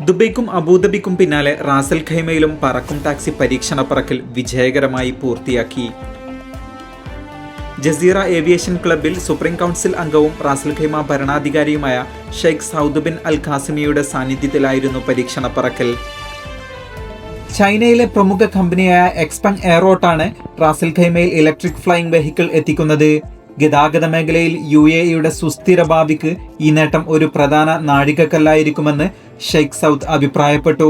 ദുബൈക്കും അബുദാബിക്കും പിന്നാലെ റാസൽ ഖൈമയിലും പറക്കും ടാക്സി പരീക്ഷണ പറക്കൽ വിജയകരമായി പൂർത്തിയാക്കി. ജസീറ ഏവിയേഷൻ ക്ലബിൽ സുപ്രീം കൗൺസിൽ അംഗവും റാസൽ ഖൈമ ഭരണാധികാരിയുമായ ഷെയ്ഖ് സൗദ് ബിൻ അൽ ഖാസിമിയുടെ സാന്നിധ്യത്തിലായിരുന്നു പരീക്ഷണ പറക്കൽ. ചൈനയിലെ പ്രമുഖ കമ്പനിയായ എക്സ്പെങ് എയറോട്ടാണ് റാസൽ ഖൈമയിൽ ഇലക്ട്രിക് ഫ്ലൈയിങ് വെഹിക്കിൾ എത്തിക്കുന്നത്. ഗതാഗത മേഖലയിൽ UAEയുടെ സുസ്ഥിര ഭാവിക്ക് ഈ നേട്ടം ഒരു പ്രധാന നാഴികക്കല്ലായിരിക്കുമെന്ന് ഷെയ്ഖ് സൗദ് അഭിപ്രായപ്പെട്ടു.